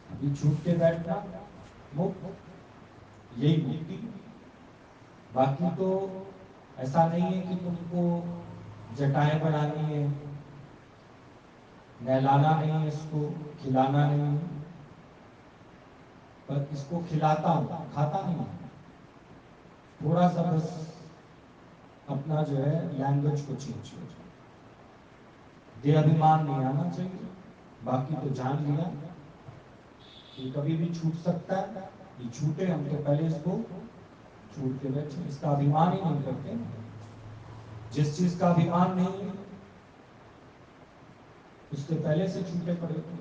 अभी छूट के बैठना मुक्त, यही मुक्ति। बाकी तो ऐसा नहीं है कि तुमको जटाएं बढ़ानी है, नहलाना नहीं है, इसको खिलाना नहीं है, पर इसको खिलाता हूँ, खाता नहीं हूँ। थोड़ा सा बस अपना जो है लैंग्वेज को चेंज हो जाए, देहाभिमान नहीं आना चाहिए। बाकी तो जान लिया कि कभी भी छूट सकता है, ये छूटे हम तो पहले इसको छूट के बैठे, इसका अभिमान ही नहीं करते। जिस चीज का अभिमान नहीं है उससे पहले से छूटे पड़े थे।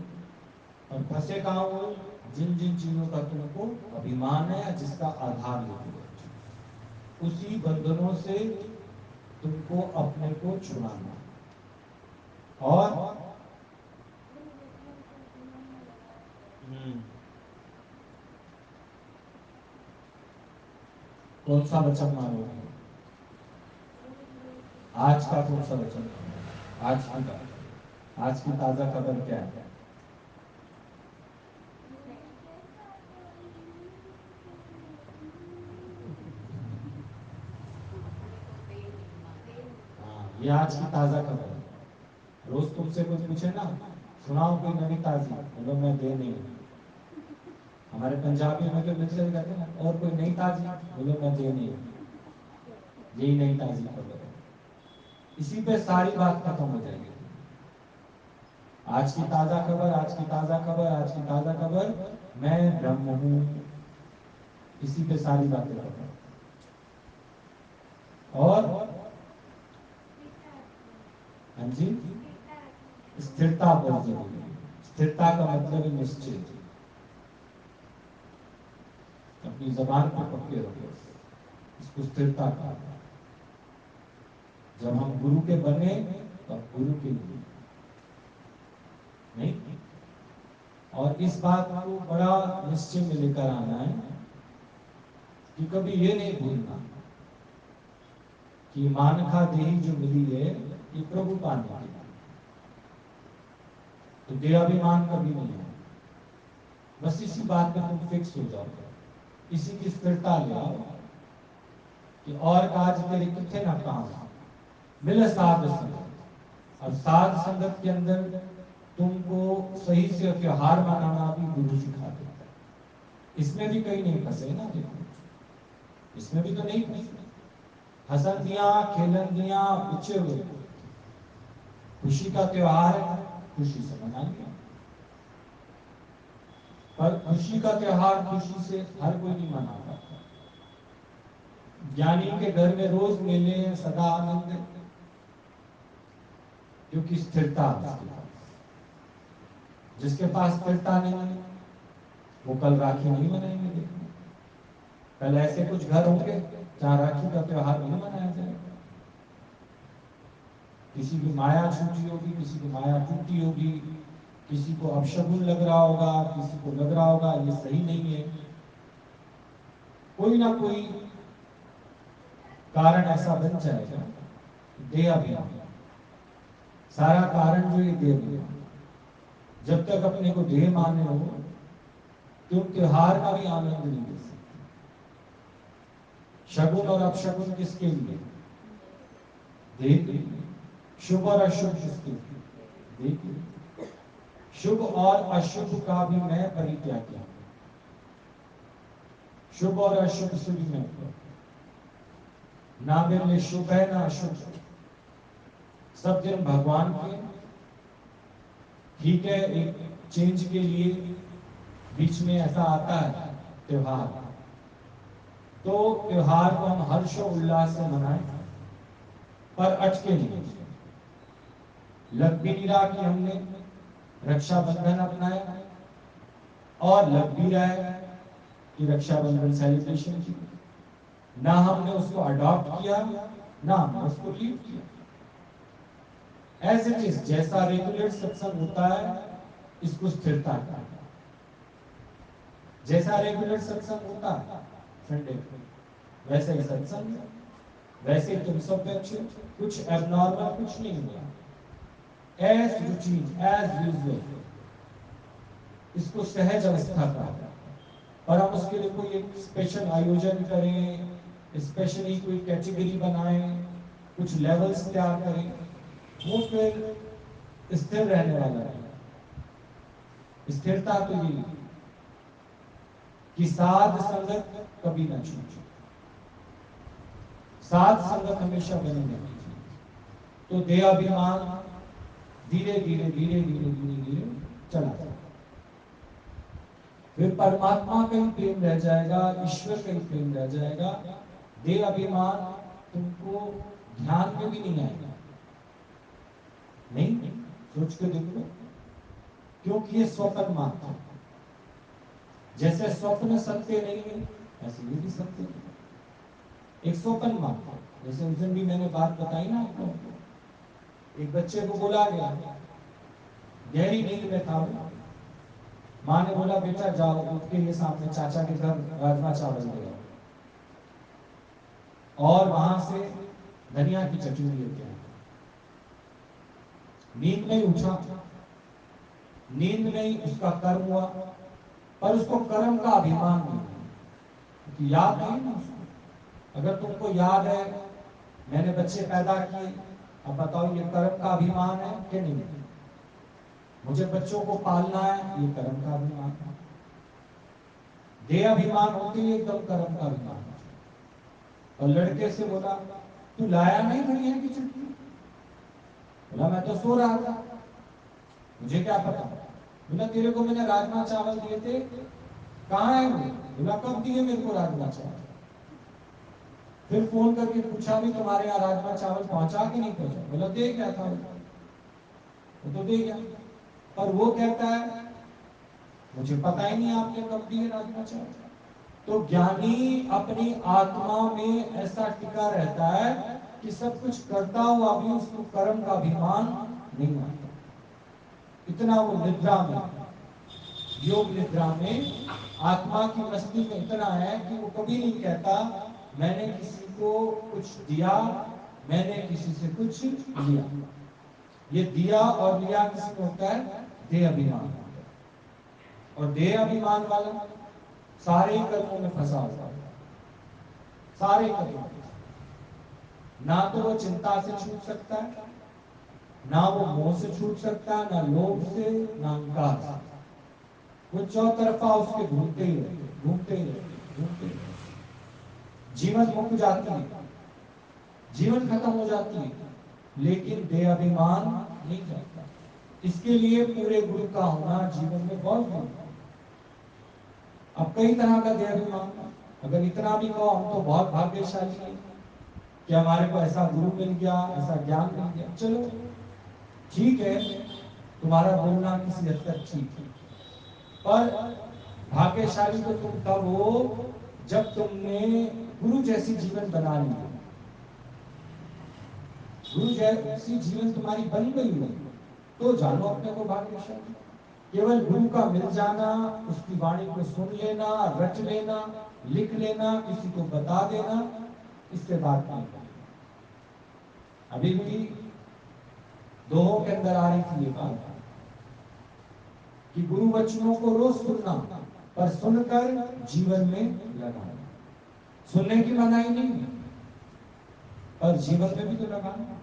और फंसे कहाँ हुए? जिन जिन चीजों का तुमको अभिमान है या जिसका आधार लेते हो, उसी बंधनों से तुमको अपने को छुड़ाना। और कौन सा वचन मानोगे? आज का कौन सा वचन? आज की बात, आज की ताजा खबर क्या है? हाँ, ये आज की ताजा खबर है। रोज तुमसे कोई पूछे ना, सुनाओ कोई नवी ताजी, बोलो मैं दे नहीं। हमारे पंजाबी में तो मिक्सर कहते हैं ना, और कोई नई ताजी, बोलो मैं दे नहीं। यही नई ताजी खबर है। इसी पे सारी बात खत्म हो जाएगी। आज की ताजा खबर, आज की ताजा खबर, आज की ताजा खबर, मैं ब्रह्म हूं। इसी पे सारी बातें खत्म। और हाँ जी, स्थिरता बहुत जरूरी है। स्थिरता का मतलब है निश्चय। अपनी जबान पर पक्के रहो, इसको स्थिरता का। जब हम गुरु के बने तब गुरु के लिए नहीं। और इस बात को बड़ा निश्चय में लेकर आना है कि कभी ये नहीं भूलना कि मानखा देही जो मिली है ये प्रभु पाने के लिए। तो देहाभिमान कभी नहीं है। बस इसी बात पे तुम फिक्स हो जाओ, इसी की स्थिरता ले आओ कि और काज तेरे कितने ना काम मिले साध संगत। और साध संगत के अंदर तुमको सही से त्योहार मनाना भी गुरु सिखा देता है। इसमें भी कहीं नहीं फंसे ना, देखो इसमें भी तो नहीं फंसे। हसन दिया, खेलन दिया, बच्चे हुए, खुशी का त्योहार है, खुशी से मनाइए। पर खुशी का त्योहार खुशी से हर कोई नहीं मना पाता। ज्ञानी के घर में रोज मेले हैं, सदा आनंद है, क्योंकि स्थिरता है उसके पास। जिसके पास स्थिरता नहीं है वो कल राखी नहीं मनाएंगे। देखो कल ऐसे कुछ घर होंगे जहाँ राखी का त्योहार नहीं मनाया जाएगा। किसी की माया छूटी होगी, किसी की माया टूटी होगी, किसी को अपशगुन लग रहा होगा, किसी को लग रहा होगा ये सही नहीं है। कोई ना कोई कारण ऐसा बन जाएगा। देहाभिमान, सारा कारण जो ये देहाभिमान। जब तक अपने को देह माने हो तुम त्योहार का भी आनंद नहीं ले सकते। शगुन और अपशगुन किसके लिए? देह के लिए। शुभ और अशुभ किसके लिए? देह के लिए। शुभ और अशुभ का भी मैं परित्यागी हूं। शुभ और अशुभ से भी मैं, ना मेरे लिए शुभ है ना अशुभ। सब दिन भगवान के, ठीक है एक चेंज के लिए बीच में ऐसा आता है त्योहार, तो त्योहार को हम हर्ष और उल्लास से मनाएं, पर अटके नहीं। लग भी नहीं रहा कि हमने रक्षाबंधन अपनाया, और लग भी रहा है कि रक्षाबंधन सेलिब्रेशन की। ना हमने उसको अडॉप्ट किया, ना हमने उसको लीव किया। एज इट इज, जैसा रेगुलर सत्संग होता है इसको स्थिरता का। जैसा रेगुलर सत्संग होता है संडे को, वैसे ही सत्संग, वैसे ही तुम सब बच्चे, कुछ एबनॉर्मल कुछ नहीं हुआ, एज रूटीन एज यूजुअल। इसको सहज अवस्था कहते हैं। और हम उसके लिए कोई एक स्पेशल आयोजन करें, स्पेशली कोई कैटेगरी बनाएं, कुछ लेवल्स तैयार करें, वो फिर स्थिर रहने वाला है। स्थिरता तो यही कि साध संगत कभी ना छूटे, साध संगत हमेशा बनी रहनी चाहिए। तो देहाभिमान धीरे धीरे धीरे धीरे धीरे धीरे चला जाए, फिर परमात्मा का ही प्रेम रह जाएगा, ईश्वर का ही प्रेम रह जाएगा। देह अभिमान तुमको ध्यान में भी नहीं आएगा। नहीं, सोच के देखो, क्योंकि ये स्वप्न मात्र, जैसे स्वप्न सत्य नहीं है ऐसे ये भी सत्य नहीं। एक स्वप्न मात्र, जैसे उस दिन भी मैंने बात बताई ना आपको, एक बच्चे को बोला गया, गहरी नींद में था, माँ ने बोला बेटा जाओ उठ के ये सामने चाचा के घर राजमा चावल ले आओ, और वहां से धनिया की चटनी लेते हैं। नींद में उठा, नींद में ही उसका कर्म हुआ, पर उसको कर्म का अभिमान नहीं, क्योंकि याद नहीं ना उसको। अगर तुमको याद है मैंने बच्चे पैदा किए, अब बताओ ये कर्म का अभिमान है कि नहीं? मुझे बच्चों को पालना है, ये कर्म का अभिमान है। देह अभिमान होते ही एकदम कर्म का अभिमान। और लड़के से बोला तू लाया नहीं धनिया की चटनी? बोला मैं तो सो रहा था, मुझे क्या पता। बोला तेरे को मैंने राजमा चावल दिए थे, कहाँ है वो? बोला कब दिए मेरे को राजमा चावल? फिर फोन करके पूछा भी तुम्हारे यहाँ राजमा चावल पहुंचा कि नहीं पहुंचा? बोला दे गया था, वो तो दे गया। पर वो कहता है मुझे पता ही नहीं आपने कब दिए राजमा चावल। तो ज्ञानी अपनी आत्मा में ऐसा टिका रहता है कि सब कुछ करता हुआ भी उसको कर्म का अभिमान नहीं आता। इतना वो निद्रा में, योग निद्रा में, आत्मा की मस्ती में इतना है कि वो कभी नहीं कहता मैंने किसी को कुछ दिया, मैंने किसी से कुछ लिया। ये दिया और लिया किसमें होता है? देह अभिमान। और देह अभिमान वाला सारे कर्मों में फंसा हुआ है, सारे कर्मों में। ना तो वो चिंता से छूट सकता है, ना वो मोह से छूट सकता है, ना लोभ से, ना अहंकार से। वो चौतरफा उसके घूमते ही रहे, घूमते ही रहे, घूमते ही रहे। जीवन मुक जाती है, जीवन खत्म हो जाती है, लेकिन देह अभिमान नहीं जाता। इसके लिए पूरे गुरु का होना जीवन में बहुत जरूरी है। अब कई तरह का देह अभिमान, अगर इतना भी कहो हम तो बहुत भाग्यशाली हैं कि हमारे को ऐसा गुरु मिल गया, ऐसा ज्ञान मिल गया। चलो ठीक है, तुम्हारा बोलना किसी हद तक ठीक है, पर भाग्यशाली तो तुम तब हो जब तुमने गुरु जैसी जीवन बना ली, गुरु जैसी जीवन तुम्हारी बन गई हो, तो जानो अपने को भाग्यशाली। केवल गुरु का मिल जाना, उसकी वाणी को सुन लेना, रट लेना, लिख लेना, किसी को बता देना, इससे बात नहीं। अभी भी दोहों के अंदर आ रही थी ये बात कि गुरु वचनों को रोज सुनना, पर सुनकर जीवन में लगाना। सुनने की मनाही नहीं, पर जीवन में भी तो लगाना।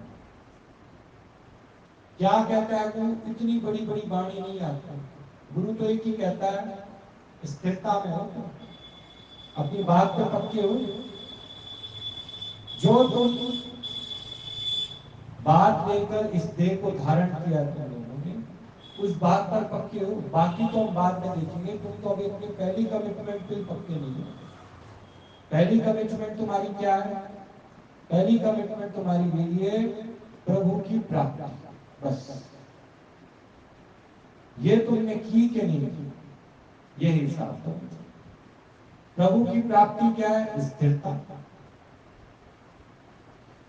क्या कहता है गुरु? इतनी बड़ी बड़ी वाणी नहीं आती। गुरु तो एक ही कहता है स्थिरता में हो, अपनी बात पे पक्के हो। जो तुम बात लेकर इस देह को धारण किया तुम लोगों ने, उस बात पर पक्के हो। बाकी तो हम बाद में देखेंगे, तुम तो अभी अपनी पहली कमिटमेंट पे पक्के नहीं हो। पहली कमिटमेंट तुम्हारी क्या है? पहली कमिटमेंट तुम्हारी यही है, प्रभु की प्राप्ति। बस ये तुमने की कि नहीं की, ये हिसाब तो। प्रभु की प्राप्ति क्या है? स्थिरता।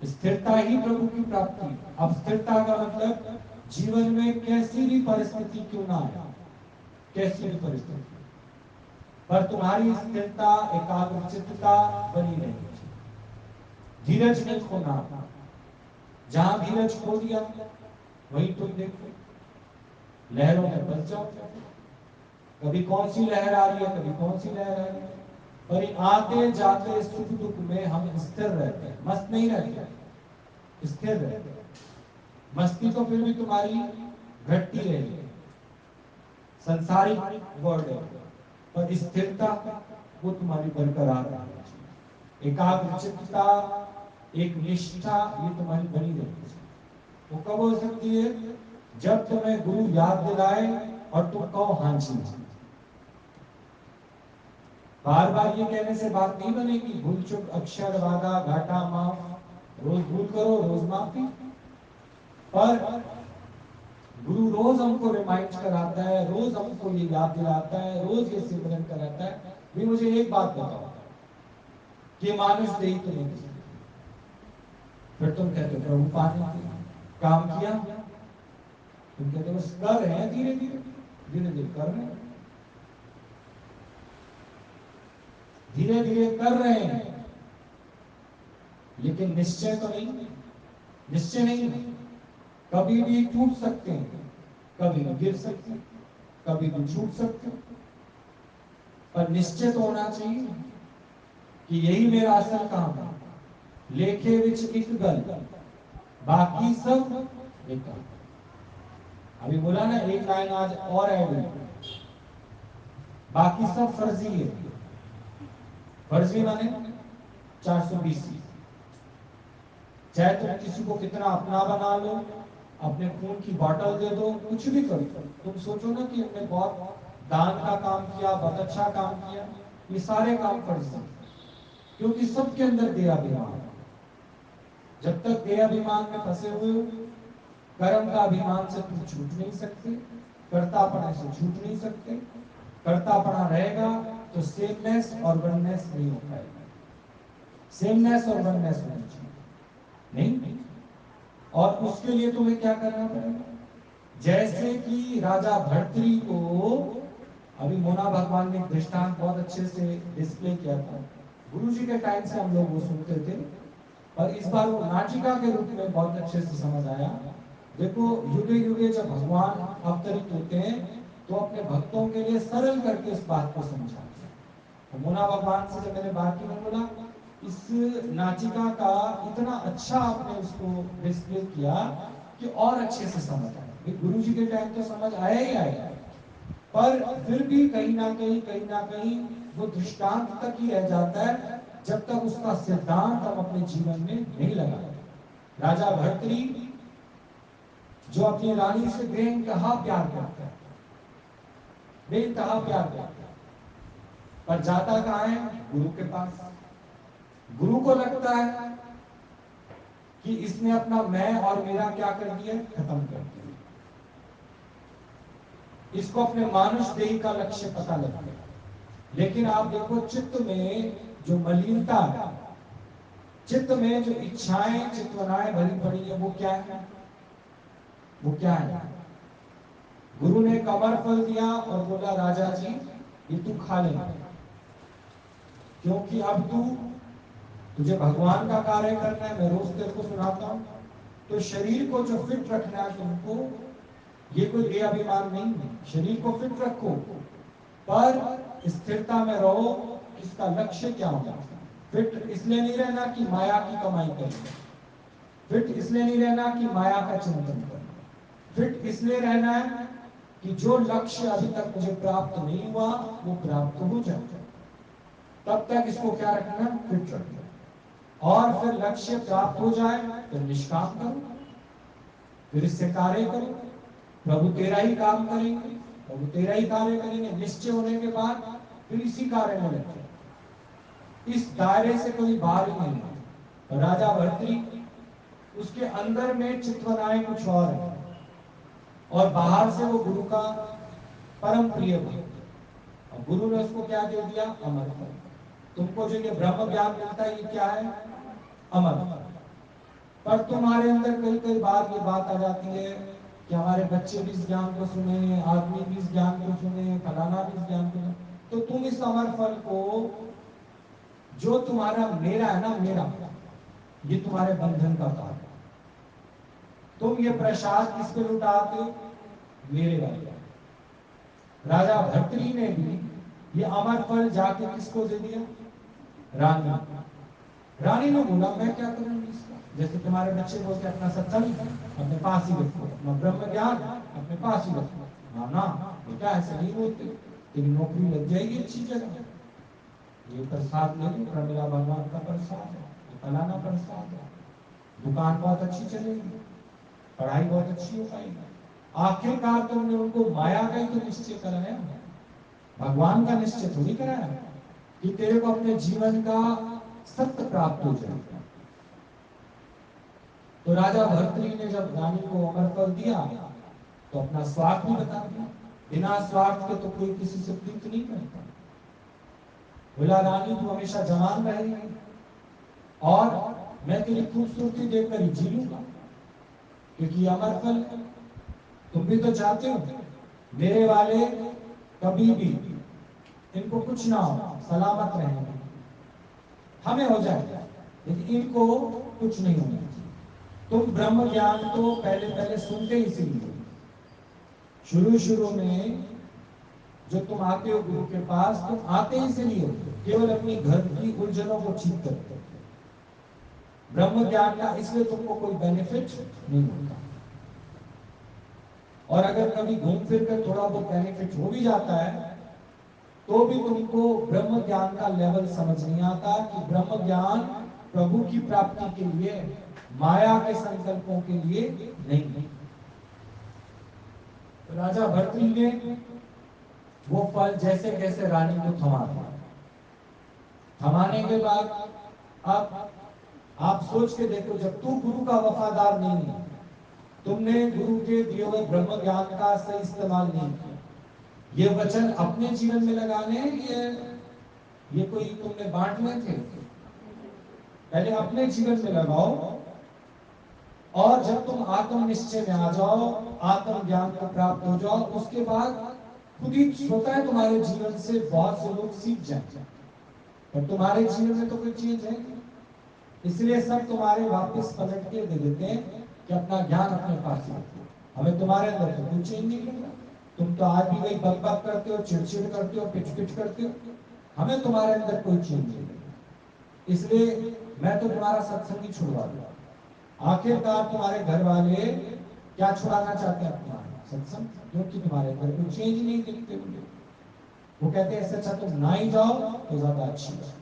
स्थिरता ही प्रभु की प्राप्ति। अब स्थिरता का मतलब जीवन में कैसी भी परिस्थिति क्यों ना आए, कैसी भी परिस्थिति, पर तुम्हारी स्थिरता, एकाग्रचित्तता बनी रहेगी। धीरज नहीं खोना। जहां धीरज खो दिया वहीं तुम देखो लहरों में बच जाओ। कभी कौन सी लहर आ रही है, कभी कौन सी लहर आ रही है, पर इन आते जाते सुख दुख में हम स्थिर रहते हैं, मस्त नहीं रहते, स्थिर रहते हैं। मस्ती तो फिर भी तुम्हारी घटती रहेगी, संसारिक वर्ड है, पर स्थिरता वो तुम्हारी बरकरार रहनी चाहिए। एकाग्रचित्तता, एक निष्ठा ये तुम्हारी बनी रहनी चाहिए। वो कब हो सकती है? जब तुम्हें गुरु याद दिलाए और तुम कहो हाँ जी। बार बार ये कहने से बात नहीं बनेगी। भूल चुक अक्षर वादा घाटा माफ, रोज भूल करो रोज माफी। पर गुरु रोज हमको रिमाइंड कराता है, रोज हमको ये याद दिलाता है, रोज ये सिमरन कराता है। भी मुझे एक बात बताओ कि मानुष देही तो नहीं किसी, फिर तुम कहते प्रभु पाने काम किया, तुम कहते बस कर रहे हैं, धीरे धीरे धीरे धीरे कर रहे हैं, धीरे धीरे कर रहे हैं, लेकिन निश्चय तो नहीं, निश्चय नहीं। कभी भी टूट सकते हैं, कभी भी गिर सकते हैं, कभी भी छूट सकते हैं, पर निश्चय तो होना चाहिए कि यही मेरा असल काम है। लेखे विच एक गल, बाकी सब बेकार। अभी बोला ना, एक लाइन आज और ऐड हुई, बाकी सब फर्जी है। फर्जी माने 420। चाहे तुम किसी को कितना अपना बना लो, अपने खून की बोतल दे दो, कुछ भी करो, तुम सोचो ना कि हमने बहुत दान का काम किया, बहुत अच्छा काम किया, ये सारे काम फर्जी, क्योंकि सबके अंदर देहाभिमान है। जब तक देहाभिमान में फंसे हुए हो, कर्म का अभिमान से तुम छूट नहीं सकते, कर्तापना से छूट नहीं सकते। कर्तापना रहेगा तो सेमनेस और वननेस नहीं हो पाएगा। सेमनेस और वननेस होनी चाहिए, नहीं। और उसके लिए तुम्हें क्या करना पड़ेगा? जैसे कि राजा भर्तृहरि को, अभी मोना भगवान ने दृष्टांत बहुत अच्छे से डिस्प्ले किया था, गुरु जी के टाइम से हम लोग वो सुनते थे, और इस बार वो नाटिका के रूप में बहुत अच्छे से समझ आया। देखो, युगे युगे जब भगवान अवतरित होते हैं तो अपने भक्तों के लिए सरल करके इस बात को समझाते हैं। तो मोना भगवान से जब मैंने बात की, मैं बोला इस नाटिका का इतना अच्छा आपने उसको डिस्प्ले किया कि और अच्छे से समझ आया। गुरु जी के टाइम तो समझ आया ही आया, पर फिर भी कहीं ना कहीं वो दृष्टांत तक ही रह जाता है, जब तक उसका सिद्धांत हम अपने जीवन में नहीं लगाते। राजा भर्तृहरि जो अपनी रानी से बेइंतहा प्यार करता है, बेइंतहा प्यार करता है, पर जाता कहाँ है? गुरु के पास। गुरु को लगता है कि इसने अपना मैं और मेरा क्या कर दिया? खत्म कर दिया। इसको अपने मानुष देही का लक्ष्य पता लग गया। लेकिन आप देखो, चित्त में जो मलिनता है, चित्त में जो इच्छाएं चित्वनाएं भरी पड़ी है, वो क्या है? वो क्या है? गुरु ने कमर फल दिया और बोला राजा जी ये तू खा ले, क्योंकि अब तुझे भगवान का कार्य करना है। मैं रोज तेरे को सुनाता हूं, तो शरीर को जो फिट रखना है तुमको, ये कोई देहाभिमान नहीं है। शरीर को फिट रखो, पर स्थिरता में रहो। इसका लक्ष्य क्या होगा? फिट इसलिए नहीं रहना कि माया की कमाई करें, फिट इसलिए नहीं रहना कि माया का चिंतन करें, फिट इसलिए रहना है कि जो लक्ष्य अभी तक मुझे प्राप्त नहीं हुआ वो प्राप्त हो जाए। तब तक इसको क्या रखना? फिट रखना। और फिर लक्ष्य प्राप्त हो जाए तो निष्काम करो, फिर इससे कार्य करो। प्रभु तेरा ही काम करेंगे, प्रभु तेरा ही कार्य करेंगे। निश्चय होने के बाद फिर इसी कार्य में लगे, इस दायरे से कोई बाहर ही नहीं। राजा भर्तृहरि, उसके अंदर में चित्वनाएं कुछ और है, और बाहर से वो गुरु का परम प्रिय भक्त। और गुरु ने उसको क्या दे दिया? अमर फल। तुमको जो ये ब्रह्म ज्ञान मिलता है, ये क्या है? अमर फल। पर तुम्हारे अंदर कई कई बार ये बात आ जाती है कि हमारे बच्चे भी इस ज्ञान को सुने, आदमी भी इस ज्ञान को सुने, फलाना भी इस ज्ञान को सुने, तो तुम इस अमर फल को, जो तुम्हारा मेरा है ना, मेरा, ये तुम्हारे बंधन का कारण है। तुम ये प्रसाद किस पे लुटाते हो? मेरे वाले। राजा भर्तृ ने भी ये अमर फल जाके किसको दे दिया? रानी। रानी ने बोला मैं क्या करूंगी इसका? जैसे तुम्हारे बच्चे बोलते अपना सत्संग अपने पास ही रखो, अपना ब्रह्म ज्ञान अपने पास ही रखो। ना ना बेटा ऐसे नहीं बोलते, तेरी नौकरी लग जाएगी अच्छी जगह, ये प्रसाद ले लो, प्रमिला भगवान का प्रसाद है, ये फलाना प्रसाद है, दुकान बहुत अच्छी चलेगी, पढ़ाई बहुत अच्छी हो पाएगी। आखिरकार तुमने उनको माया का ही तो निश्चय कराया, भगवान का निश्चय थोड़ी कराया कि तेरे को अपने जीवन का सत्य प्राप्त हो जाएगा। तो राजा भर्तृ ने जब रानी को अमर फल दिया तो अपना स्वार्थ भी बता दिया, बिना स्वार्थ के तो कोई किसी से प्रीत नहीं करता। बोला रानी तू हमेशा जवान रहेगी और मैं तेरी खूबसूरती देखकर ही जी लूंगा, क्योंकि अमर फल तुम भी तो चाहते हो मेरे वाले कभी भी इनको कुछ ना हो, सलामत रहेंगे, हमें हो जाएगा लेकिन इनको कुछ नहीं होना चाहिए। तुम ब्रह्म ज्ञान तो पहले पहले सुनते इसीलिए, शुरू में जो तुम आते हो गुरु के पास, तुम आते इसलिए केवल अपनी घर की उलझनों को ठीक करते हो, ब्रह्म ज्ञान का इसलिए तुमको कोई बेनिफिट नहीं होता। और अगर कभी घूम फिर कर थोड़ा बहुत बेनिफिट हो भी जाता है तो भी तुमको ब्रह्म ज्ञान का लेवल समझ नहीं आता कि ब्रह्म ज्ञान प्रभु की प्राप्ति के लिए, माया के संकल्पों के लिए नहीं। राजा भर्तृ ने वो फल जैसे कैसे रानी को थमा दिया। थमाने के बाद अब आप सोच के देखो, जब तू गुरु का वफादार नहीं है, तुमने गुरु के दिए हुए ब्रह्म ज्ञान का सही इस्तेमाल नहीं किया, ये वचन अपने जीवन में लगाने ये कोई तुमने बांटने थे, पहले अपने जीवन में लगाओ। और जब तुम आत्म निश्चय में आ जाओ, आत्म ज्ञान को प्राप्त हो जाओ, उसके बाद खुद ही स्वतः तुम्हारे जीवन से बहुत से लोग सीख जाते हैं, पर तुम्हारे जीवन में तो कोई चीज है नहीं, इसलिए सब तुम्हारे वापस पलट के दे देते हैं कि अपना ज्ञान अपने पास रखो, हमें तुम्हारे अंदर तो कोई चेंज नहीं करना, तुम तो आज भी वही बक बक करते हो, चिड़चिड़ करते हो, पिच पिच करते हो, हमें तुम्हारे अंदर कोई चेंज नहीं करना, इसलिए मैं तो तुम्हारा सत्संग ही छुड़वा दूंगा। आखिरकार तुम्हारे घर वाले क्या छुड़ाना चाहते हैं? तुम्हारा सत्संग, क्योंकि तुम्हारे अंदर कोई चेंज नहीं दिखते मुझे। वो कहते हैं ऐसे अच्छा तुम ना ही जाओ तो ज्यादा अच्छी बात।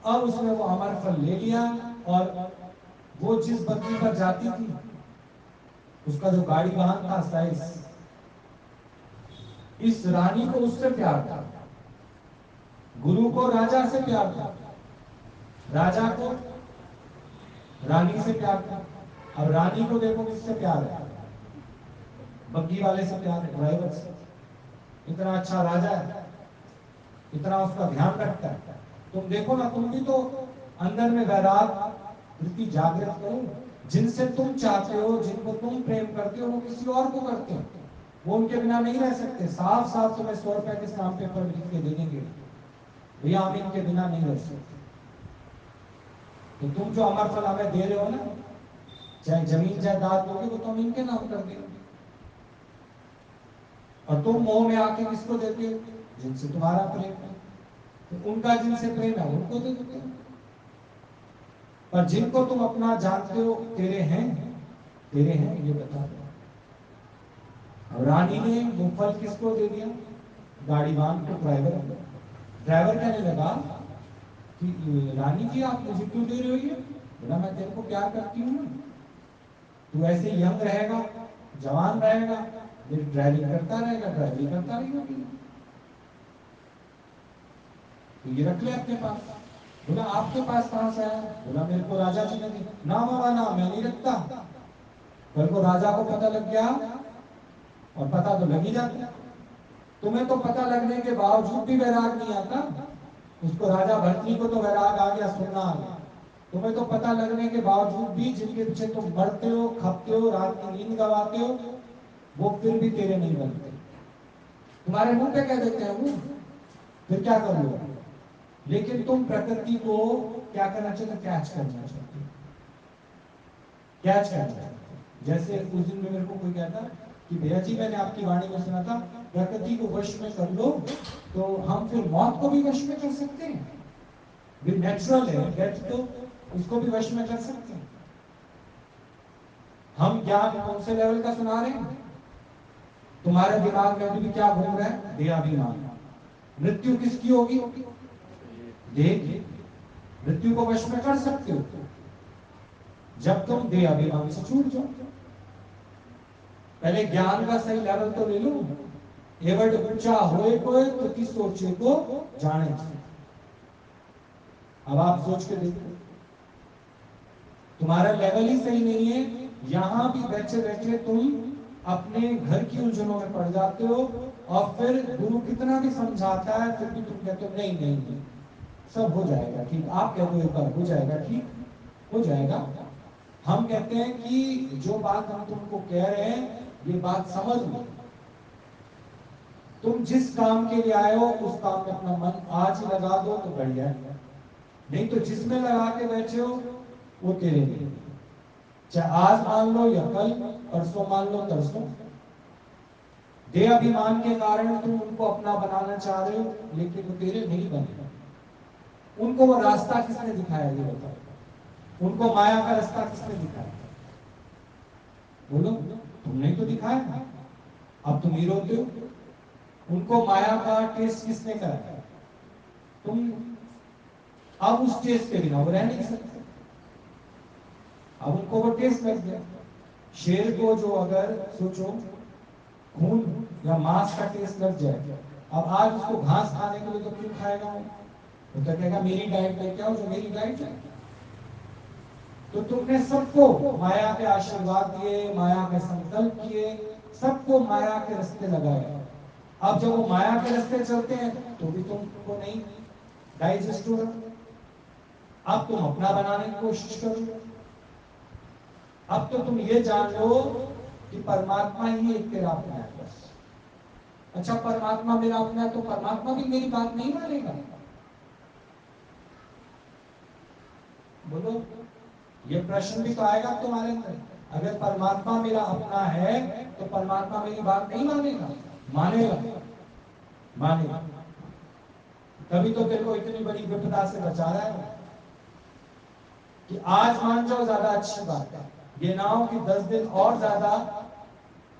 अब उसने वो अमर फल ले लिया और वो जिस बत्ती पर जाती थी उसका जो गाड़ी वाहन था साइज, इस रानी को उससे प्यार था, गुरु को राजा से प्यार था, राजा को रानी से प्यार था। अब रानी को देखो किससे प्यार है? बग्गी वाले से प्यार है, ड्राइवर से। इतना अच्छा राजा है, इतना उसका ध्यान रखता है। तुम देखो ना, तुम भी तो अंदर में वैराग वृत्ति जागृत करो, जिनसे तुम चाहते हो, जिनको तुम प्रेम करते हो, वो किसी और को करते हो, वो उनके बिना नहीं रह सकते। साफ साफ तुम्हें 100 रुपए के स्टाम्प पेपर लिख के दे देंगे, भैया हम इनके बिना नहीं रह सकते। तो तुम जो अमर फल हमें दे रहे हो ना, चाहे जमीन जायदाद दोगे वो तो हम इनके नाम कर देंगे, और तुम मोह में आके किसको देते हो? जिनसे तुम्हारा प्रेम है, तो उनका जिनसे प्रेम है उनको दे देते हो। पर जिनको तुम अपना जानते हो तेरे हैं ये बता दो। अब रानी ने वो फल किसको दे दिया? गाड़ीवान को, ड्राइवर। ड्राइवर कहने लगा कि रानी जी आप मुझे क्यों दे रहे हो ये? बोला मैं तेरे को प्यार करती हूँ, तू ऐसे यंग रहेगा, जवान रहेगा, मेरी ड्राइविंग करता रहेगा, ड्राइविंग करता रहेगा, तो ये रख ले अपने पास। बोला आपके पास कहां से आया? बोला मेरे को राजा जी ने दी। ना बाबा ना, मैं नहीं रखता। कल को राजा को पता लग गया, और पता तो लग ही जाता, तुम्हें तो पता लगने के बावजूद भी वैराग नहीं आता, उसको राजा भर्तृ को तो वैराग आ गया, सुनना आ गया। तुम्हें तो पता लगने के बावजूद भी जिनके पीछे तुम मरते हो, खपते हो, रात की नींद गवाते हो, वो फिर भी तेरे नहीं बनते, तुम्हारे मुंह पे कह देते हैं वो, फिर क्या कर लो? लेकिन तुम प्रकृति को क्या करना चाहते? कैच करना चाहते, कैच करना चाहते। जैसे उस दिन में मेरे को कोई कहता कि भैया जी मैंने आपकी वाणी में सुना था प्रकृति को वश में कर लो तो हम फिर मौत को भी वश में कर सकते हैं। भी नेचुरल है डेथ, तो उसको भी वश में कर सकते हैं। हम ज्ञान कौन से लेवल का सुना रहे हैं? तुम्हारे दिमाग में भी क्या घूम रहा है? देहाभिमान। मृत्यु किसकी होगी? देह की। मृत्यु को वश में कर सकते हो जब तुम देहाभिमान से छूट जाओ। पहले ज्ञान का सही लेवल तो ले लो। एवड ऊंचा होए कोई तो की सोचे को जाने। अब आप सोच के देखो, तुम्हारा लेवल ही सही नहीं है, यहां भी बैठे बैठे तुम अपने घर की उलझनों में पड़ जाते हो और फिर गुरु कितना भी समझाता है फिर भी तुम कहते हो नहीं नहीं नहीं सब हो जाएगा ठीक। आप कहते हो एक बार हो जाएगा ठीक, हो जाएगा। हम कहते हैं कि जो बात हम तुमको कह रहे हैं ये बात समझ लो। तुम जिस काम के लिए आए हो उस काम में अपना मन आज ही लगा दो तो बढ़िया है, नहीं तो जिसमें लगा के बैठे हो वो तेरे लिए। चाहे आज मान लो या कल, परसों मान लो तरसों। देह अभिमान के कारण तुम उनको अपना बनाना चाह रहे हो लेकिन वो तेरे नहीं बने। उनको वो रास्ता किसने दिखाया ये बताओ? उनको माया का रास्ता किसने दिखाया? बोलो, तुमने तो दिखाया। अब तुम ही रोते हो। उनको माया का टेस्ट किसने कराया? तुम। अब उस टेस्ट के बिना वो रह नहीं सकते। अब उनको वो टेस्ट लग गया। शेर को जो अगर सोचो खून या मांस का टेस्ट लग जाए, अब आज उसको घास खाने के लिए तो क्यों खाएगा? वो तो कहेगा मेरी डाइट लेके आओ जो मेरी डाइट है। तो तुमने सबको माया के आशीर्वाद दिए, माया के संकल्प किए, सबको माया के रास्ते लगाए। अब जब वो माया के रास्ते चलते हैं तो भी तुमको नहीं डाइजेस्ट हो रहा। अब तुम अपना बनाने की कोशिश करो। अब तो तुम ये जान लो कि परमात्मा ही एक तेरा अपना है बस। अच्छा, परमात्मा मेरा अपना है तो परमात्मा भी मेरी बात नहीं मानेगा? बोलो, ये प्रश्न भी तो आएगा तुम्हारे अंदर। अगर परमात्मा मेरा अपना है तो परमात्मा मेरी बात नहीं मानेगा? मानेगा, मानेगा। तभी तो तेरे को इतनी बड़ी विपदा से बचा रहा है कि आज मान जाओ ज्यादा अच्छी बात है। ये ना हो कि 10 दिन और ज्यादा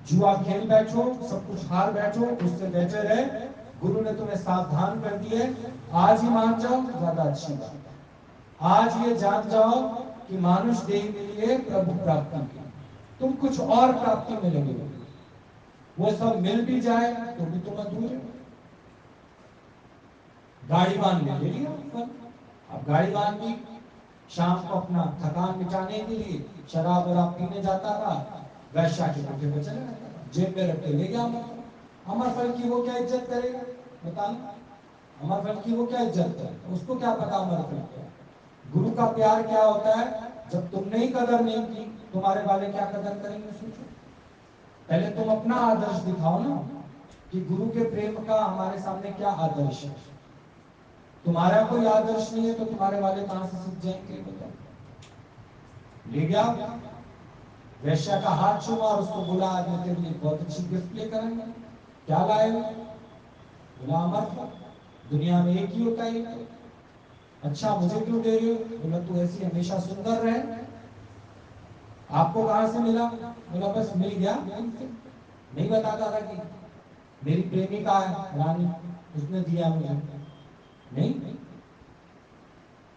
जुआ खेल बैठो, सब कुछ हार बैठो, उससे बेहतर है गुरु ने तुम्हें सावधान कर दिए। आज ही मान जाओ ज्यादा अच्छी बात है। आज ये जान जाओ कि मानुष देह के लिए प्रभु प्राप्ति की, तुम कुछ और प्राप्ति में लगे हो। वो सब मिल भी जाए तो भी तुम अधूरे। गाड़ीवान ने ले लिया, अब गाड़ीवान भी शाम को अपना थकान मिटाने के लिए शराब वराब पीने जाता था, वैश्या के कोठे पे चले जाता था, जेब में रख के ले गया। अमरफल की वो क्या इज्जत करेगा? बताना, अमरफल की वो क्या इज्जत करेगा? उसको क्या पता अमरफल क्या? गुरु का प्यार क्या होता है? जब तुमने ही कदर नहीं की, तुम्हारे वाले क्या कदर करेंगे? सोचो। पहले तुम अपना आदर्श दिखाओ ना कि गुरु के प्रेम का हमारे सामने क्या आदर्श है। तुम्हारा कोई आदर्श नहीं है तो तुम्हारे वाले कहां से सीख जाएंगे? बताओ। ले गया, वैश्या का हाथ छुआ और उसको बोला आज मैं तेरे लिए बहुत अच्छी गिफ्ट लेकर आऊंगा। क्या लाए? बोला अमर, दुनिया में एक ही होता है। अच्छा, मुझे क्यों दे रहे हो? बोला तू ऐसी हमेशा सुंदर रहे। आपको कहां से मिला? बोला बस मिल गया। नहीं बताता था कि मेरी प्रेमिका है रानी, उसने दिया मुझे। नहीं,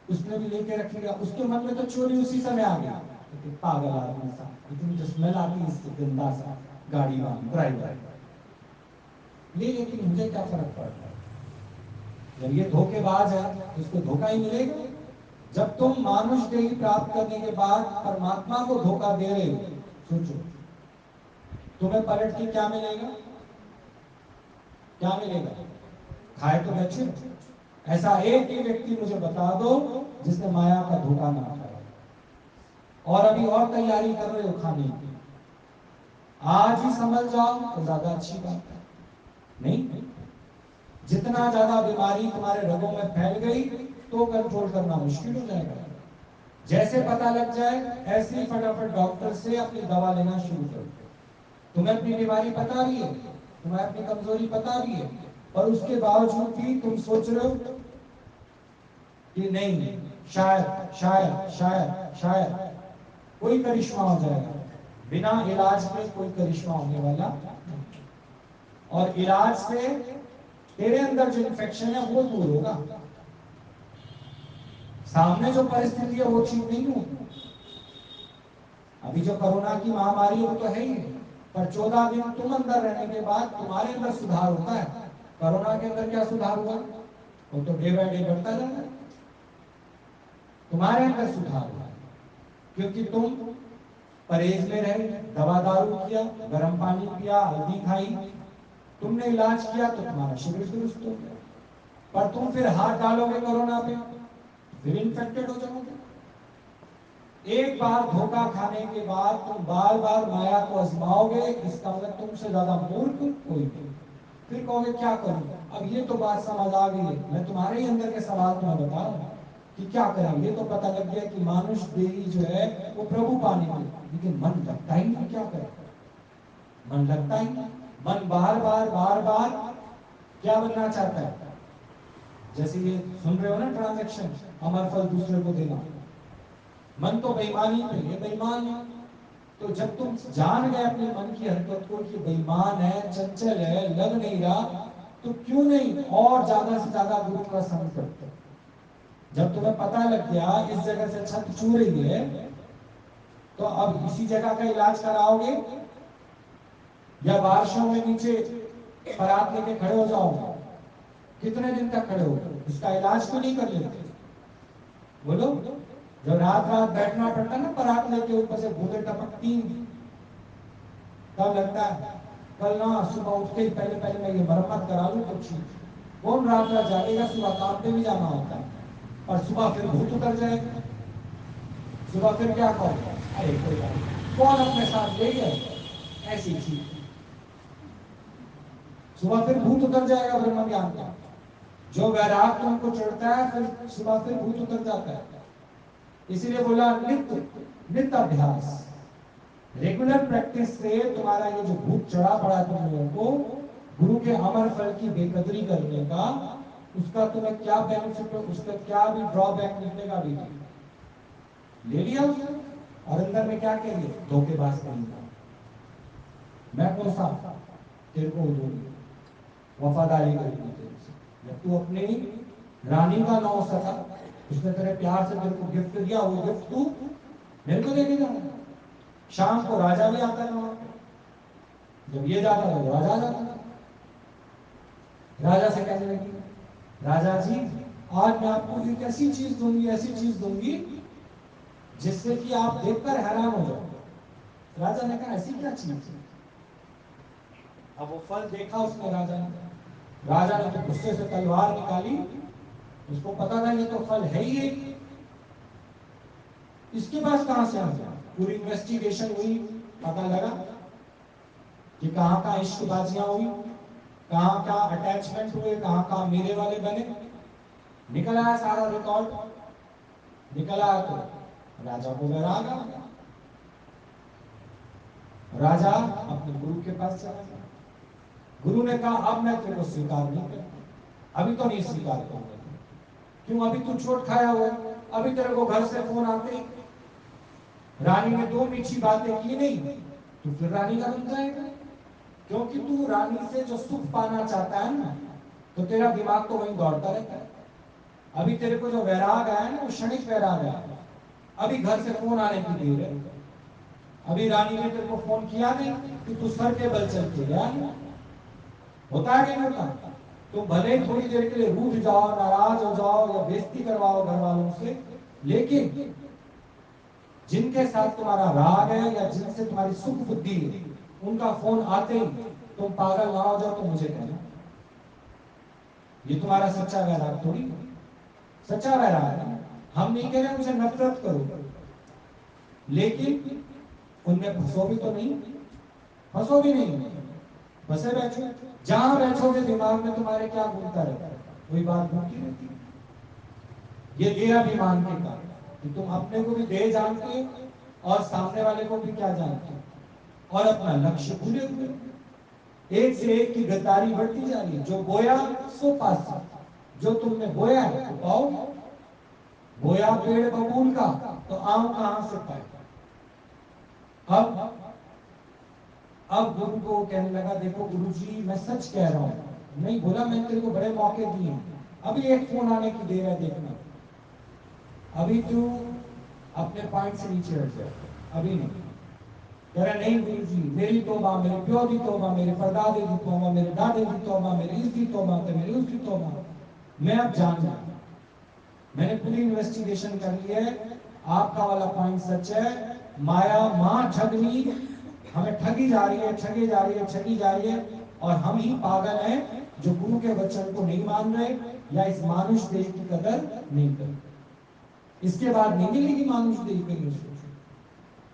उसने भी लेके रख लिया। उसके मन में तो चोरी उसी समय आ गया। पागल आदमी सा, इतनी जो स्मेल आती है इससे गंदा सा गाड़ी वाला ड्राइवर ले, लेकिन मुझे क्या फर्क पड़ता है? जब ये धोखेबाज है तो उसको धोखा ही मिलेगा। जब तुम मानुष देह प्राप्त करने के बाद परमात्मा को धोखा दे रहे हो, सोचो तुम्हें पलट के क्या मिलेगा? क्या मिलेगा? खाए तो बैठे। ऐसा एक ही व्यक्ति मुझे बता दो जिसने माया का धोखा ना खाया और अभी और तैयारी कर रहे हो खाने की। आज ही समझ जाओ तो ज्यादा अच्छी बात है। नहीं, जितना ज्यादा बीमारी तुम्हारे रगों में फैल गई तो कंट्रोल करना मुश्किल हो जाएगा। जैसे पता लग जाए ऐसे ही फटाफट डॉक्टर से अपनी दवा लेना शुरू कर दो। तुम्हें अपनी बीमारी पता भी है, तुम्हें अपनी कमजोरी पता भी है, और उसके बावजूद भी तुम सोच रहे हो कि नहीं, शायद शायद शायद शायद कोई करिश्मा हो जाएगा। बिना इलाज के कोई करिश्मा होने वाला नहीं। और इलाज से तेरे अंदर जो इन्फेक्शन है वो दूर होगा, सामने जो परिस्थिति है वो ठीक नहीं होगी। अभी जो कोरोना की महामारी है वो तो है ही, पर 14 दिन तुम अंदर रहने के बाद तुम्हारे अंदर सुधार होता है। कोरोना के अंदर क्या सुधार हुआ? वो तो डे बाय डे बढ़ता जा रहा है। तुम्हारे अंदर सुधार हुआ क्योंकि तुम परहेज में रहे, दवा दारू किया, गर्म पानी पिया, हल्दी खाई, तुमने इलाज किया तो तुम्हारा शरीर दुरुस्त हो गया। पर तुम फिर हाथ डालोगे कोरोना पे, फिर इन्फेक्टेड हो जाओगे। एक बार धोखा खाने के बाद तुम बार बार माया को आजमाओगे, इसका मतलब तुमसे ज्यादा मूर्ख कोई नहीं। फिर कहोगे क्या करूं? अब ये तो बात समझ आ गई है, मैं तुम्हारे ही अंदर के सवाल तुम्हें बता रहा हूं कि क्या करें। ये तो पता लग गया कि मानुष देही जो है वो प्रभु पाने में, लेकिन मन लगता ही नहीं। क्या करें? मन लगता ही नहीं। मन बार बार बार बार क्या बनना चाहता है? जैसे ये सुन रहे हो ना, ट्रांजैक्शन, अमर फल दूसरे को देना, मन तो बेईमानी पे, ये बेईमान है। तो जब तुम जान गए अपने मन की हरकत को कि बेईमान है, चंचल है, लग नहीं रहा, तो क्यों नहीं और ज्यादा से ज्यादा गुरु का संग करते। जब तुम्हें पता लग गया इस जगह से छत छू रही है, तो अब इसी जगह का इलाज कराओगे या बारिशों में नीचे परात लेके खड़े हो जाओगे? कितने दिन तक खड़े हो? इसका इलाज क्यों नहीं कर लेते? बोलो। जब रात रात बैठना पड़ता ना परात लेके, ऊपर से बूंदे टपकती, तब लगता है कल ना सुबह उठ के ही पहले पहले मैं ये मरम्मत करा लूं तो ठीक। कौन रात रात जागेगा? सुबह काम पे भी जाना होता है, और सुबह फिर भूत उतर जाएगा। सुबह फिर क्या कहोगे? अरे कोई बात नहीं, कौन अपने साथ ले गए, ऐसी चीज। सुबह फिर भूत उतर जाएगा ब्रह्म ज्ञान का। जो वैराग तुमको चढ़ता है फिर सुबह फिर भूत उतर जाता है। इसीलिए बोला नित्य नित्य अभ्यास, रेगुलर प्रैक्टिस से तुम्हारा ये जो भूत चढ़ा पड़ा तुम लोगों को, गुरु के अमर फल की बेकदरी करने का, उसका तुम्हें क्या बेनिफिट हो, उसका क्या भी ड्रॉबैक निकलेगा भी नहीं। ले लिया उसने, और अंदर में क्या कह दिया? धोखेबाज करूंगा मैं, कौन सा तेरे को दूंगी, वफादारी करूंगी तेरे से। जब तू अपनी रानी का नाम सका, उसने तेरे प्यार से तेरे को गिफ्ट दिया, वो गिफ्ट तू मेरे को देने जा। शाम को राजा भी आता है वहां पे, जब ये जाता है तो राजा जाता है। राजा से कहने लगी, राजा जी आज मैं आपको एक ऐसी चीज दूंगी, ऐसी चीज दूंगी जिससे कि आप देखकर हैरान हो जाओ। राजा ने कहा ऐसी क्या चीज है? अब वो फल देखा उसने, राजा ने तो गुस्से से तलवार निकाली। उसको पता था ये तो फल है ही, इसके पास कहां से आ गया? पूरी इन्वेस्टिगेशन हुई, पता लगा कि कहां कहां इश्कबाजियां हुई, कहां कहां अटैचमेंट हुए, कहां कहां मेरे वाले बने। निकल आया सारा रिकॉर्ड, निकल आया तो राजा को वैराग आ गया। राजा अपने गुरु के पास चला गया। गुरु ने कहा अब मैं तेरे को स्वीकार नहीं करता, अभी तो नहीं स्वीकार करूंगा। क्यों? अभी तू चोट खाया हुआ है, अभी तेरे को घर से फोन आते रानी ने दो मीठी बातें की नहीं, तो फिर रानी का बन जाएगा। क्योंकि तू रानी से जो सुख पाना चाहता है ना, तो तेरा दिमाग तो वहीं दौड़ता रहता है। अभी तेरे को जो वैराग आया ना, वो क्षणिक वैराग आया। अभी घर से फोन आने की देर है, अभी रानी ने तेरे को फोन किया नहीं कि तू सर के बल चल के गया नहीं। होता है कि नहीं होता? तो भले थोड़ी देर के लिए रूठ जाओ, नाराज हो जाओ या बेइज्जती करवाओ घर वालों से, लेकिन जिनके साथ तुम्हारा राग है या जिनसे तुम्हारी सुख बुद्धि है, उनका फोन आते ही तुम पागल ना हो जाओ तो मुझे कहना। ये तुम्हारा सच्चा वैराग थोड़ी, सच्चा वैराग है। हम नहीं कह रहे मुझे नफरत करो, लेकिन उनमें फंसो भी तो नहीं, फंसो भी नहीं, बसे बैठो। जहां बैठोगे दिमाग में तुम्हारे क्या घूमता रहता है? वही बात घूमती रहती है। ये देहाभिमान के कारण कि तुम अपने को भी देह जानते हो और सामने वाले को भी क्या जानते हो, और अपना लक्ष्य भूले हुए, एक से एक की गद्दारी बढ़ती जा रही है। जो बोया सो पास, जो तुमने बोया है तो पाओगे। बोया पेड़ बबूल का तो आम कहां से पाए। अब गुरु को कहने लगा, देखो गुरुजी मैं सच कह रहा हूं। नहीं बोला, मैंने तेरे को बड़े मौके दिए, अभी एक फोन आने की देर है, देखना अभी तू अपने पॉइंट से नीचे हट जा, अभी नहीं। कह रहा नहीं गुरुजी, मेरी तौबा, मेरे प्यो की तौबा, मेरे परदादे की तौबा, मेरे दादे की तौबा, मेरी इसकी तौबा, मेरी उसकी तौबा, मैं अब जान गया, मैंने पूरी इन्वेस्टिगेशन कर ली है, आपका वाला पॉइंट सच है। माया मां ठगनी हमें ठगी जा रही है, ठगी जा रही है, ठगी जा रही है, और हम ही पागल हैं जो गुरु के वचन को नहीं मान रहे या इस मानुष देह की कदर नहीं कर। इसके बाद नहीं मिलेगी मानुष देह कहीं उसको।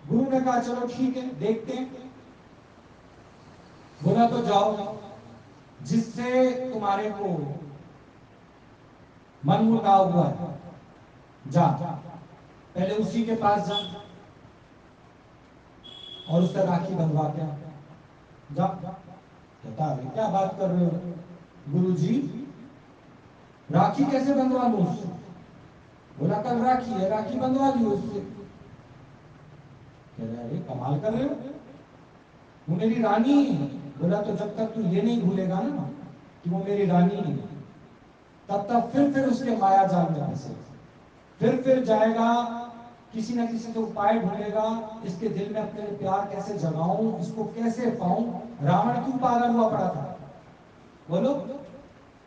गुरु ने कहा चलो ठीक है, देखते हैं। बोला तो जाओ, जिससे तुम्हारे को मन मुटाव हुआ है, जा पहले उसी के पास जा और उसका राखी बंधवा के जा। कहता है क्या बात कर रहे हो गुरुजी, राखी कैसे बंधवा लूं उससे। बोला कल राखी है, राखी बंधवा ली उससे। कह रहा है कमाल कर रहे हो, वो मेरी रानी है। बोला तो जब तक तू ये नहीं भूलेगा ना कि वो मेरी रानी है, तब तक फिर उसके माया जाल में फंसे, फिर जाएगा, किसी ना किसी तो उपाय ढूंढेगा, इसके दिल में अपने प्यार कैसे जगाऊं, इसको कैसे पाऊं। रावण क्यों पागल हुआ पड़ा था, बोलो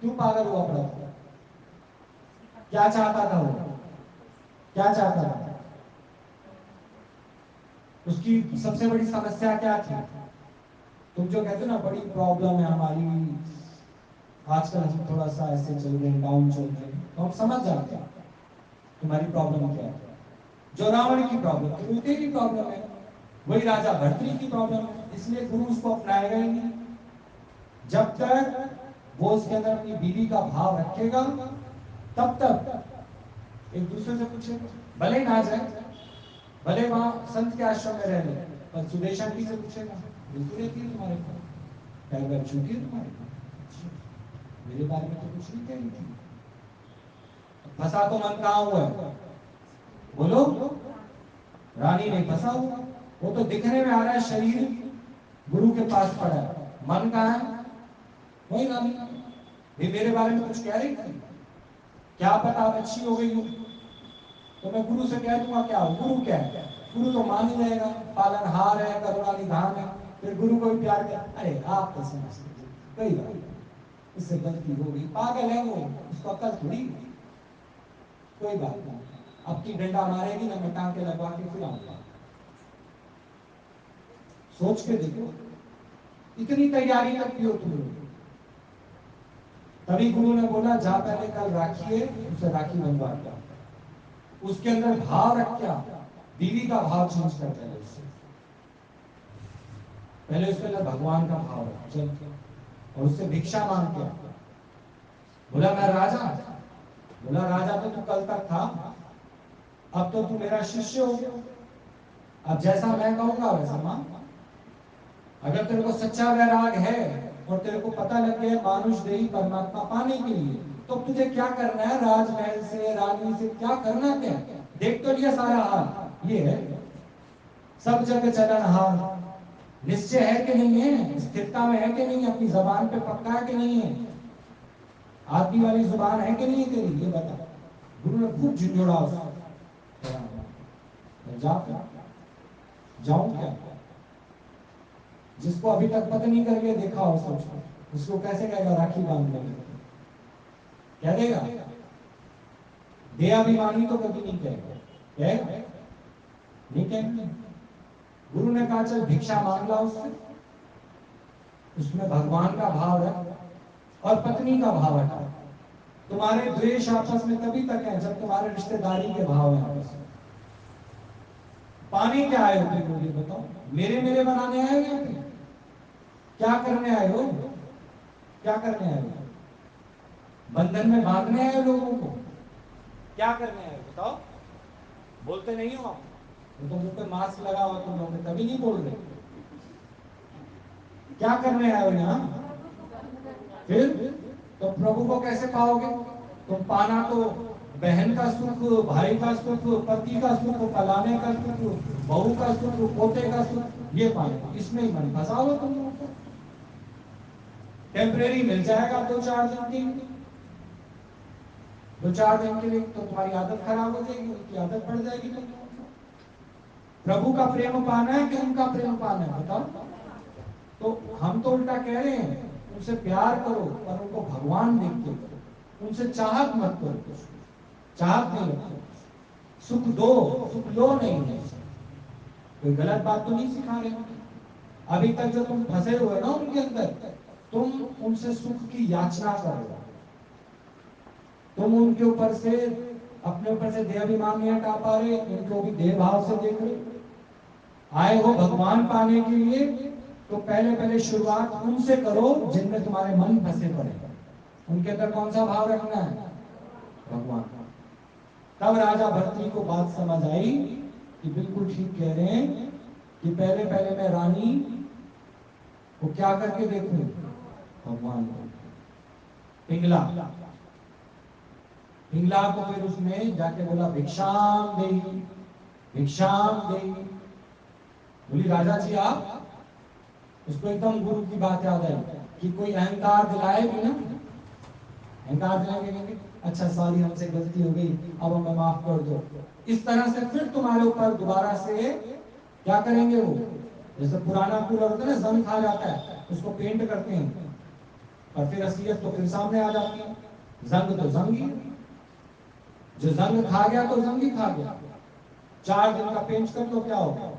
क्यों पागल हुआ पड़ा था। क्या चाहता था वो, क्या चाहता था, उसकी सबसे बड़ी समस्या क्या थी। तुम जो कहते हो ना बड़ी प्रॉब्लम है हमारी, आजकल हम थोड़ा सा ऐसे चल रहे हैं, डाउन चल रहे हैं, तो हम समझ जाते हैं तुम्हारी प्रॉब्लम क्या है। जो रावण की प्रॉब्लम थी वो तेरी प्रॉब्लम है, वही राजा भर्तृ की प्रॉब्लम है। इसलिए गुरु उसको अपनाएगा ही नहीं। जब तक वो उसके अंदर अपनी बीवी का भाव रखेगा, तब तक एक दूसरे से पूछेगा, भले ही ना जाए, भले वहां संत के आश्रम में रह ले, पर सुदेशांती से पूछेगा, बिल्कुल रहती है तुम्हारे को, पैर छूती है तुम्हारे को, मेरे बारे में तो कुछ नहीं कह रही थी। फंसा तो मन कहां हुआ है, बोलो रानी नहीं फंसा हुआ, वो तो दिखने में आ रहा है शरीर गुरु के पास पड़ा है, मन कहां है, वही रानी। ये मेरे बारे में कुछ कह रही थी, क्या पता आप अच्छी हो गई हो तो मैं गुरु से कह दूंगा क्या हो। गुरु क्या है, गुरु तो मान ही रहेगा, पालनहार है, करुणा निधान है। फिर गुरु को भी प्यार कर, अरे आप तो समझते कई बार इससे गलती हो गई, पागल है वो, उसको अकल थोड़ी, कोई बात नहीं, अब की डंडा मारेगी ना, मैं टांके लगवा के फिर आऊंगा। सोच के देखो, इतनी तैयारी करती हो तुम लोग। तभी गुरु ने बोला जा पहले कल राखी है, उसे राखी बंधवा दिया, उसके अंदर भाव रख क्या, बीवी का भाव चेंज कर पहले उससे, पहले उसके अंदर भगवान का भाव रख चल, और उससे भिक्षा मांग के। बोला मैं राजा, बोला राजा तो तू कल तक था, अब तो तू मेरा शिष्य हो गया, अब जैसा मैं कहूंगा वैसा मान। अगर तेरे को सच्चा वैराग है और तेरे को पता लग गया मानुष देही परमात्मा पाने के लिए, तो तुझे क्या करना है, राजमहल से रानी से क्या करना, क्या देख तो लिया सारा हाल, ये है सब जगह चलन हाल। निश्चय है कि नहीं है, स्थिरता में है कि नहीं, अपनी जबान पे पक्का है कि नहीं है, आदमी वाली जुबान है कि नहीं है तेरी, ये बता। गुरु ने खूब झिझोड़ा उसको, जाऊं क्या, जिसको अभी तक पत्नी करके देखा हो सोचो, उसको कैसे कहेगा राखी बांध लेंगे, क्या देगा, दे अभिमानी तो कभी नहीं कहेगा, कहेगा नहीं कहेगा। गुरु ने कहा चल भिक्षा मांग ला उससे, उसमें भगवान का भाव है और पत्नी का भाव है। तुम्हारे द्वेष आपस में तभी तक है जब तुम्हारे रिश्तेदारी के भाव है आपस में। पानी क्या आए हो तुम, ये बताओ, मेरे मेरे बनाने आए हो या फिर क्या करने आए हो, क्या करने आए हो, बंधन में बांधने आए हो लोगों को, क्या करने आए हो बताओ। बोलते नहीं हो आप, तो मुंह पे मास्क लगा हुआ तुम लोग, तभी नहीं बोल रहे। क्या करने आए हो यहाँ? फिर तो प्रभु को कैसे पाओगे? तुम पाना तो बहन का सुख, भाई का सुख, पति का सुख, फलाने का सुख, बहू का सुख, पोते का सुख, ये पाना, इसमें ही मन फंसा हो तुम लोगों को। टेम्परेरी मिल जाएगा 2-4 दिन के लिए, 2-4 दिन के लिए तो तुम्हारी आदत खराब हो जाएगी, उनकी आदत बढ़ जाएगी तुम लोगों को। प्रभु का प्रेम पाना है कि उनका प्रेम पाना है, बताओ। तो हम तो उल्टा कह रहे हैं, उनसे प्यार करो पर उनको भगवान देख के करो, उनसे चाहत मत करो, चाहत नहीं रखो, सुख दो, सुख लो नहीं है। कोई गलत बात तो नहीं सिखा रहे हो। अभी तक जो तुम फंसे हुए ना उनके अंदर, तुम उनसे सुख की याचना कर रहे हो, तुम उनके ऊपर से, अपने ऊपर से देहाभिमान नहीं हटा पा रहे, उनको भी देह भाव से देख रहे। आए हो भगवान पाने के लिए, तो पहले पहले शुरुआत उनसे करो जिनमें तुम्हारे मन फंसे पड़े। उनके अंदर कौन सा भाव रखना है? भगवान। तब राजा भर्तृहरि को बात समझ आई कि बिल्कुल ठीक कह रहे हैं कि पहले पहले मैं रानी को क्या करके देखूं? भगवान को। पिंगला, पिंगला को फिर उसने जाके बोला भिक्षाम देही, भिक्षाम देही। बोली राजा जी आप? उसको एकदम गुरु की बात याद आई कि कोई अहंकार दिलाए भी ना, अहंकार दिलाएंगे, अच्छा सॉरी हमसे गलती हो गई, अब हमें माफ कर दो, इस तरह से फिर तुम्हारे ऊपर दोबारा से क्या करेंगे वो? जैसे पुराना कूलर होता है ना, जंग खा जाता है, उसको पेंट करते हैं और फिर असलियत तो फिर सामने आ जाती है। जंग तो जंग ही, जो जंग खा गया तो जंग ही खा गया। 4 दिन का पेंट कर तो क्या होगा?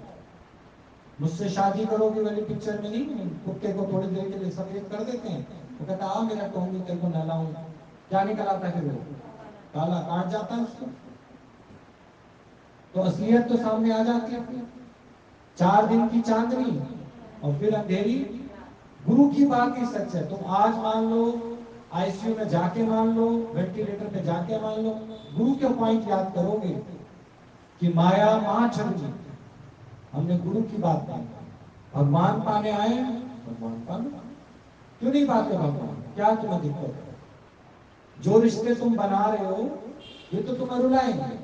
मुझसे शादी करोगे वाली पिक्चर में नहीं, कुत्ते को थोड़ी देर के लिए सफेद कर देते हैं, वो कहता आ मेरा टोंगी तेरे को नहलाऊं, क्या निकल आता है? वो काला काट जाता है उसको, तो असलियत तो सामने आ जाती है। 4 दिन की चांदनी और फिर अंधेरी। गुरु की बात ही सच है। तुम आज मान लो, आईसीयू में जाके मान लो, वेंटिलेटर पे जाके मान लो, गुरु के पॉइंट याद करोगे कि माया मां छवि, हमने गुरु की बात की, भगवान पाने आए, भगवान पाने क्यों नहीं पाते भगवान? क्या तुम्हें दिक्कत है? जो रिश्ते तुम बना रहे हो ये तो तुम्हें रुलाएंगे,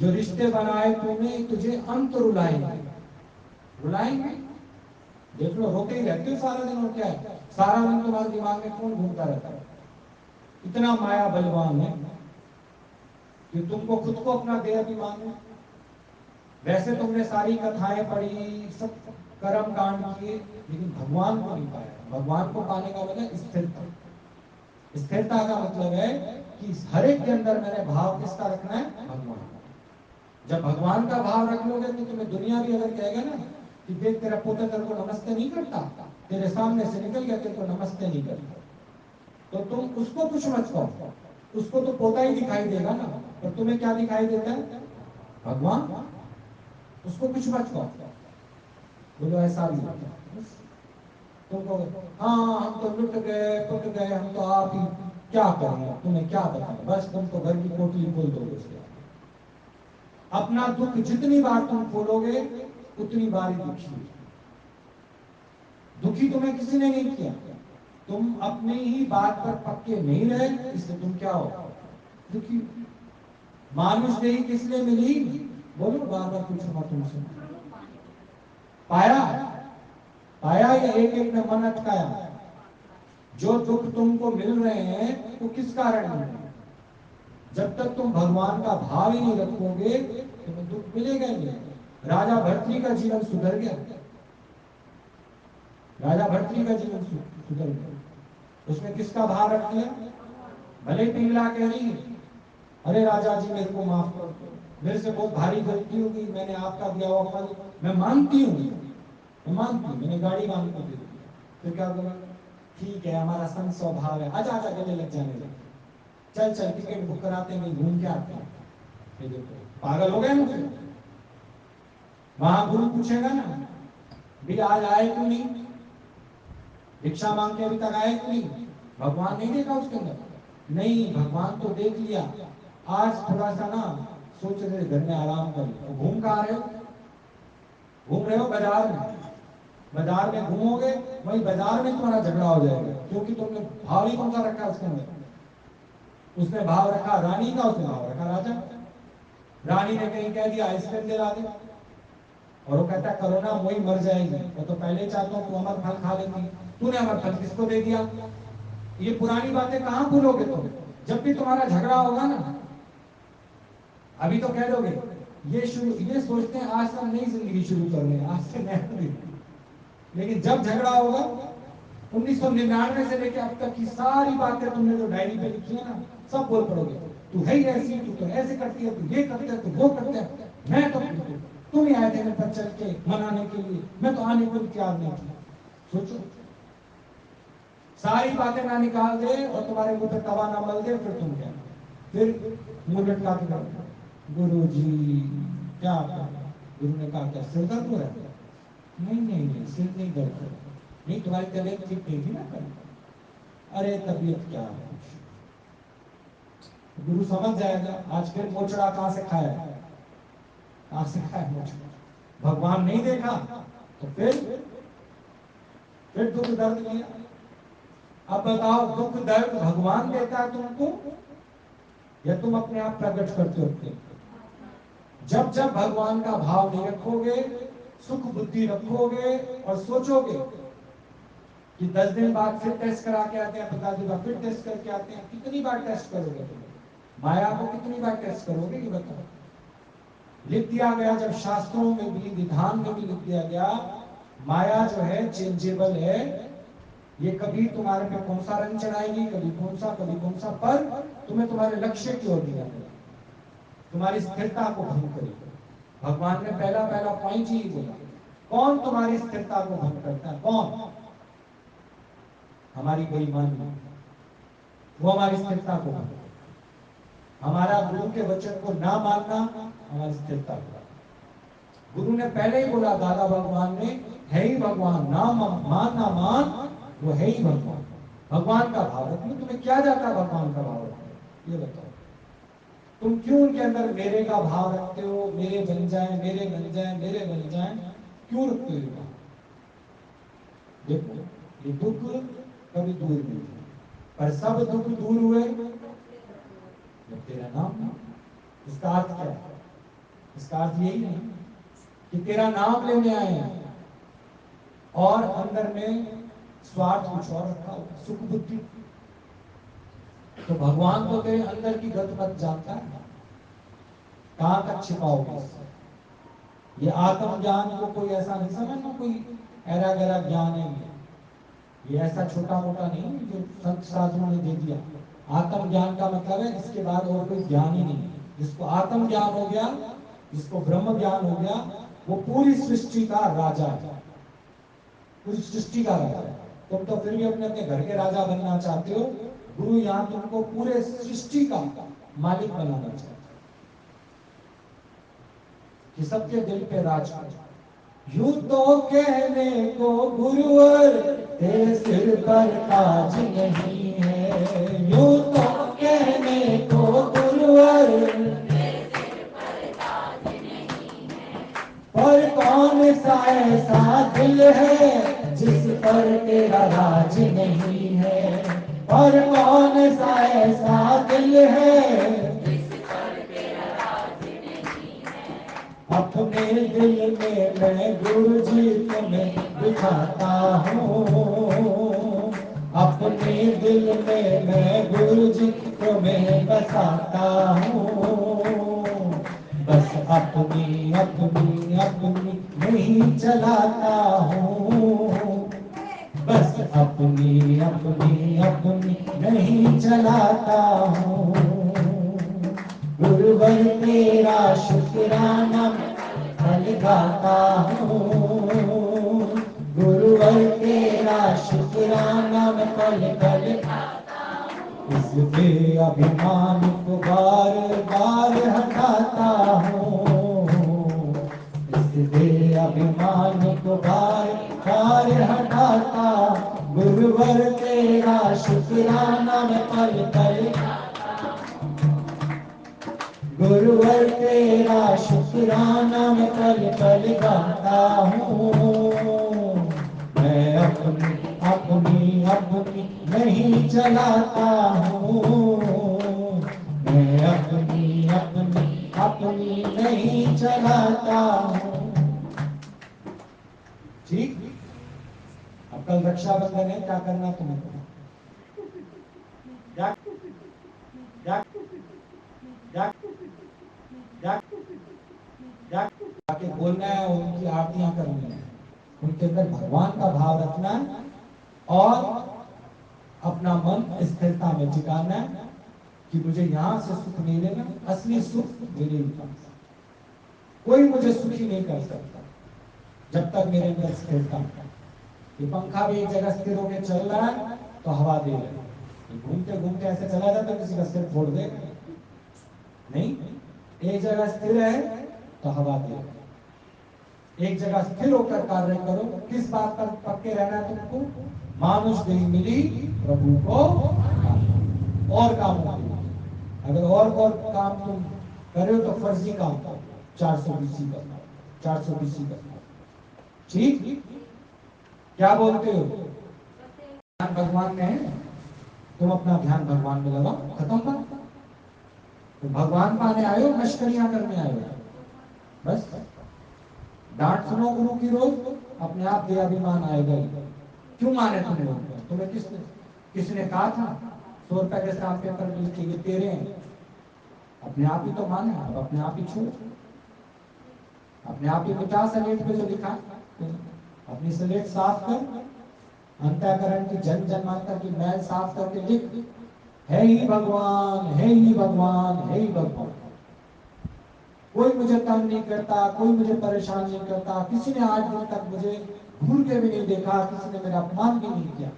जो रिश्ते बनाए तूने तुझे अंत रुलाएंगे, रुलाएंगे। देख लो, रोते ही रहते हो सारा दिन, और क्या है? सारा दिन तुम्हारे दिमाग में कौन घूमता रहता है? इतना माया बलवान है कि तुमको खुद को अपना देहाभिमान है। वैसे तुमने सारी कथाएं पढ़ी, सब कर्म कांड किए, लेकिन भगवान को नहीं पाया। भगवान को पाने का मतलब स्थिरता। स्थिरता का मतलब है कि हर एक के अंदर मैंने भाव किसका रखना है? भगवान। जब भगवान का भाव रख लोगे तो तुम्हें दुनिया भी अगर कहेगा ना कि देख तेरा पोता तेरे को नमस्ते नहीं करता, तेरे सामने से निकल गया, तेरे को नमस्ते नहीं करता, तो तुम उसको कुछ मत कहो, उसको तो पोता ही दिखाई देगा ना, पर तुम्हें क्या दिखाई देता है? भगवान। उसको कुछ मत कहो, बोलो ऐसा भी होता है। तुमको हाँ हम तो लुट गए, पुट गए, हम तो आप ही क्या करेंगे, तुम्हें क्या बताएं, बस तुम तो घर की पोटली खोल दोगे। उसके अपना दुख जितनी बार तुम खोलोगे उतनी बार ही दुखी। दुखी तुम्हें किसी ने नहीं किया, तुम अपनी ही बात पर पक्के नहीं रहे, इससे तुम क्या हो? दुखी। मानुष देही किस लिए मिली? बोलो, बार बार पूछूंगा तुमसे। पाया? पाया या एक एक में मन अटकाया? जो दुख तुमको मिल रहे हैं वो किस कारण मिल रहे हैं? जब तक तुम भगवान का भाव ही नहीं रखोगे तुम्हें दुख मिलेगा ही नहीं। राजा भर्तृहरि का जीवन सुधर गया, राजा भर्तृहरि का जीवन सुधर गया। उसने किसका भाव रख दिया? भले पिंगला कह रही है अरे राजा जी मेरे को माफ कर दो, मेरे से बहुत भारी गलती होगी, मैंने आपका दिया हुआ फल मैं मानती हूँ, मैं मानती हूँ, मैंने गाड़ी मांग कर दे दी। फिर क्या बोला? ठीक है हमारा संत स्वभाव है, आजा आजा गले लग जाने लगे, चल चल टिकट बुक कराते हैं, घूम के आते हैं। पागल हो गए मुझे। वहां गुरु पूछेगा ना भी आज आए क्यों नहीं, भिक्षा मांग के अभी तक आए क्यों नहीं? भगवान नहीं देखा उसके अंदर? नहीं, भगवान तो देख लिया, आज थोड़ा सा ना सोच रहे घर में आराम कर लो। घूम कहाँ रहे हो? घूम रहे हो बाजार में, बाजार में घूमोगे, वही बाजार में तुम्हारा झगड़ा हो जाएगा, क्योंकि तुमने भाव ही कौन सा रखा उसके अंदर। उसने भाव रखा रानी का, उसने भाव रखा राजा। रानी ने कहीं कह दिया आइसक्रीम दिला दे, और वो कहता करोना वही मर जाएगी, मैं तो पहले ही चाहता हूँ तू अमर फल खा लेती, तूने अमर फल किसको दे दिया। ये पुरानी बातें कहाँ भूलोगे तुम। जब भी तुम्हारा झगड़ा होगा ना, अभी तो कह दोगे ये सोचते हैं आज से नई जिंदगी शुरू कर रहे हैं, आज से नया दिन। लेकिन जब झगड़ा होगा 1999 से लेकर अब तक की सारी बातें तुमने जो डायरी पे लिखी है ना, सब बोल पड़ोगे। तू है ही ऐसी, तू तो ऐसे करती है, तू ये करते है, तू वो करते है। मैं तो तुम ही आए थे मेरे पर चल के मनाने के लिए, मैं तो आने को तैयार नहीं थी। सोचो, सारी बातें ना निकाल दे और तुम्हारे मुंह पे तवा ना मल दे, फिर तुम क्या, फिर मुंह लटका के करो गुरु जी क्या। गुरु ने कहा क्या सिर दर्द हो रहा है? नहीं सिर नहीं दर्द हो रहा, नहीं तुम्हारी तबीयत ठीक नहीं थी ना कल। अरे तबीयत क्या है, गुरु समझ जाएगा आज फिर मोचड़ा कहां से खाया, कहां से खाया मोचड़ा। भगवान नहीं देखा तो फिर दुख दर्द लिया। अब बताओ दुख दर्द भगवान देता है तुमको या तुम अपने आप प्रकट करते हो। जब जब भगवान का भाव नहीं रखोगे, सुख बुद्धि रखोगे और सोचोगे कि 10 दिन बाद फिर टेस्ट करा के आते हैं, 50 दिन बाद फिर टेस्ट करके आते हैं, कितनी बार टेस्ट करोगे तुम? माया को कितनी बार टेस्ट करोगे ये बताओ। लिख दिया गया जब शास्त्रों में भी, विधान में भी लिख दिया गया, माया जो है चेंजेबल है। ये कभी तुम्हारे पे कौन सा रंग चढ़ाएगी, कभी कौन सा, पर तुम्हें तुम्हारे लक्ष्य की ओर दिया, तुम्हारी स्थिरता को भंग करेगी। भगवान ने पहला पॉइंट ही बोला, कौन तुम्हारी स्थिरता को भंग करता है? कौन? हमारी बेईमानी, वो हमारी स्थिरता को भंग, हमारा गुरु के वचन को ना मानना हमारी स्थिरता को। गुरु ने पहले ही बोला, दादा भगवान ने, है ही भगवान, ना मान ना मान, वो है ही भगवान। भगवान का भाव रखने, तुम्हें क्या जाता है भगवान का भाव रखने, ये बताओ। तुम क्यों उनके अंदर मेरे का भाव रखते हो? मेरे बन जाए, मेरे बन जाए, मेरे बन जाए, क्यों रखते हो? देखो ये दुख कभी दूर नहीं हुए, पर सब दुख दूर हुए जब तेरा नाम। इसका अर्थ क्या है? इसका अर्थ यही नहीं कि तेरा नाम लेने आए हैं और अंदर में स्वार्थ कुछ और रखा हो, सुख बुद्धि। तो भगवान तो तेरे अंदर की गत मत जानता है, कहां तक छिपाओगे इससे। ये आत्म ज्ञान को कोई ऐसा नहीं समझना कोई ऐरा गैरा ज्ञान है, ये ऐसा छोटा मोटा नहीं जो संत साधुओं ने दे दिया। आत्म ज्ञान का मतलब है इसके बाद और कोई ज्ञान ही नहीं। जिसको आत्म ज्ञान हो गया, जिसको ब्रह्म ज्ञान हो गया, वो पूरी सृष्टि का राजा है, पूरी सृष्टि का राजा है। तुम तो फिर भी अपने अपने घर के राजा बनना चाहते हो, गुरु यहाँ तुमको पूरे सृष्टि का मालिक बनाना चाहते हो कि सबके दिल पे राज करो। यूं तो कहने को गुरुवर तेरे सिर पर ताज नहीं है, यूं तो कहने को गुरुवर तेरे सिर पर ताज नहीं है, पर कौन सा ऐसा दिल है जिस पर तेरा राज नहीं है, पर कौन सा ऐसा दिल है अपने दिल में मैं गुरु जी तुम्हें दिखाता हूँ, अपने दिल में मैं गुरु जी तुम्हें बसाता हूँ। बस अपनी अपनी अपनी नहीं चलाता हूँ, बस अपनी अपनी अपनी नहीं चलाता हूँ। गुरुवर तेरा शुक्राना फल गाता हूँ, गुरुवर तेरा शुक्राना मैं पल पल इसलिए अभिमान को बार बार हटाता हूँ, इसलिए अभिमान को बार बार हटाता। गुरुवर तेरा शुक्राना मैं पल पल, गुरुवर तेरा शुक्राना मैं पल पल गाता हूँ। अपनी अपनी अपनी नहीं चलाता हूँ, मैं अपनी अपनी अपनी नहीं चलाता हूँ। ठीक। अब कल रक्षाबंधन है, क्या करना तुम्हें? जा, जा, जा, जा, जाके बोलना है, उनकी आरतियां करनी है, उनके अंदर भगवान का भाव रखना है और अपना मन स्थिरता में टिकाना है कि मुझे यहां से सुख मिलेगा, असली सुख मेरे ही पास। कोई मुझे सुखी नहीं कर सकता जब तक मेरे अंदर स्थिरता। ये पंखा भी एक जगह स्थिर होकर चल रहा है तो हवा दे रहा है, घूमते घूमते ऐसे चला जाता है किसी का सिर फोड़ देगा नहीं। एक जगह स्थिर है तो हवा दे रहा है। एक जगह स्थिर होकर कार्य करो। किस बात पर पक्के रहना है तुमको? मानुष देह मिली प्रभु को और काम हो। अगर और काम तुम करे हो तो फर्जी काम करो, 420 करना, 420 करना। ठीक। क्या बोलते हो? ध्यान भगवान में है, तुम अपना ध्यान भगवान में लगाओ, खत्म बात। तो भगवान पाने आए हो, मश्करियां करने आए हो? बस डांट सुनो गुरु की रोज, अपने आप दे अभिमान आएगा। क्यों माने तुम लोग? तुम्हें किसने कहा था 100 रुपए के स्टाम्प पेपर मिल के ये तेरे हैं? अपने आप ही तो माने, अब अपने आप ही छोड़, अपने आप ही मिटा स्लेट पे जो लिखा। अपनी स्लेट साफ कर, अंतःकरण की जन जन्मांतर की मैल साफ करके लिख, है ही भगवान, है ही भगवान, है ही भगवान। कोई मुझे तंग नहीं करता, कोई मुझे परेशान नहीं करता, किसी ने आज दिन तक मुझे घूर के भी नहीं देखा, किसी ने मेरा अपमान भी नहीं किया।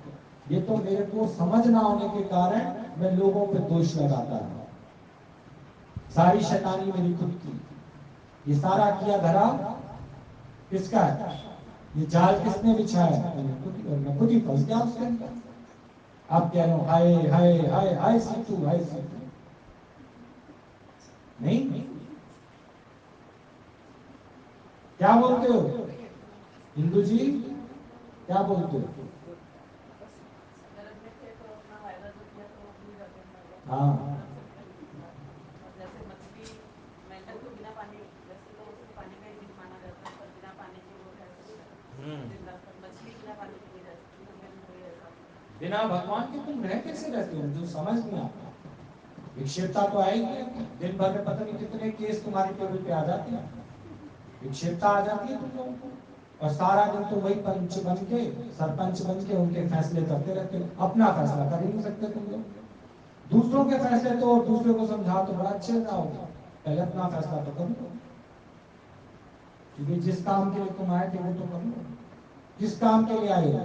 ये तो मेरे को समझ ना होने के कारण मैं लोगों पे दोष लगाता हूं। सारी शैतानी मेरी खुद की। ये सारा किया धरा किसका है? ये जाल किसने बिछाया? मैं खुद ही फंस गया उसके अंदर। आप कह रहे हो हाय हाय हाय हाय सीतू, हाय सीतू। नहीं, क्या बोलते हो हिंदू जी? क्या बोलते हो? हाँ, बिना भगवान के तुम रह कैसे रहते हो? जो समझ नहीं आता। विक्षेपता तो आएगी। दिन भर में पता नहीं कितने केस तुम्हारे टेबल पे आ जाते हैं, विक्षेपता आ जाती है तुम लोगों को। और सारा दिन तो वही पंच बन के, सरपंच बन के उनके फैसले करते रहते हो। अपना फैसला कर ही नहीं सकते तुम लोग। दूसरों के फैसले तो, दूसरे को समझा तो बड़ा अच्छे रहोगे, पहले अपना फैसला तो करो। क्योंकि जिस काम के लिए तुम आए थे वो तो कर लो। किस काम के लिए आए हो?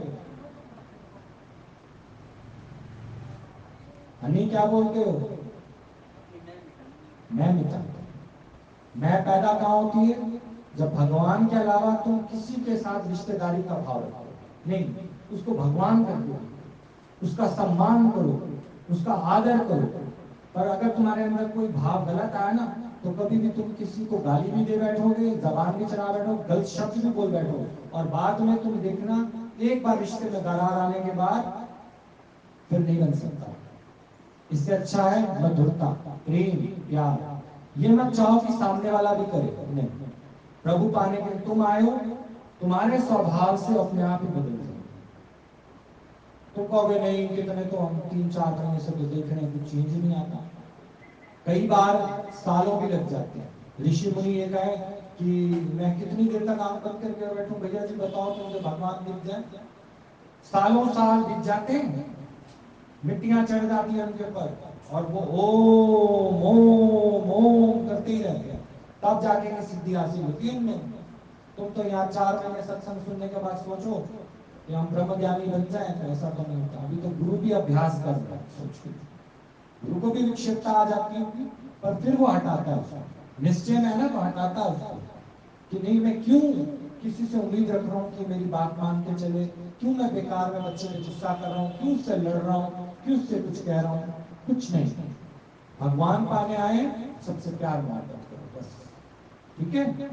हनी क्या बोलते हो? मैं मिटा। मैं पैदा कहाँ होती है? जब भगवान के अलावा तुम किसी के साथ रिश्तेदारी का भाव रखो। नहीं, उसको भगवान कर दो, उसका सम्मान करो, उसका आदर करो। पर अगर तुम्हारे अंदर कोई भाव गलत आया ना, तो कभी भी तुम किसी को गाली भी दे बैठोगे, जबान भी चला बैठोगे, गलत शब्द भी बोल बैठोगे, और बाद में तुम देखना एक बार रिश्ते में दरार आने के बाद फिर नहीं बन सकता। इससे अच्छा है मधुरता, प्रेम, प्यार। ये मत चाहो कि सामने वाला भी करे। नहीं, प्रभु पाने के तुम आए हो, तुम्हारे स्वभाव से अपने आप ही बदल जाए। तुम कहोगे नहीं, कितने तो हम 3-4 महीने से तो देख रहे हैं, कुछ चेंज नहीं आता। कई बार सालों भी लग जाते हैं। ऋषि मुनि ये कहे कि मैं कितनी देर तक आंख बंद करके बैठूं, भैया जी बताओ तो मुझे भगवान दिख जाए। सालों साल बीत जाते हैं, मिट्टियां चढ़ जाती हैं उनके ऊपर, और वो ओम ओम ओम करते ही रहते हैं, तब जाके ये सिद्धि हासिल होती है उनमें। तुम तो यहाँ 4 महीने सत्संग सुनने के बाद सोचो कि हम ब्रह्म ज्ञानी बन जाए, तो ऐसा तो नहीं होता। अभी तो गुरु भी अभ्यास कर रहा है, सोच के गुरु को भी विक्षेपता आ जाती होगी, पर फिर वो हटाता है उसको। निश्चय में है ना, तो हटाता है उसको कि नहीं, मैं क्यों किसी से उम्मीद रख रहा हूँ कि मेरी बात मान के चले, क्यों मैं बेकार में बच्चे पे गुस्सा कर रहा हूँ, क्यों उससे लड़ रहा हूँ, क्यों उससे कुछ कह रहा हूँ। कुछ नहीं, भगवान पाने आए, सबसे प्यार मोहब्बत करो बस। ठीक है।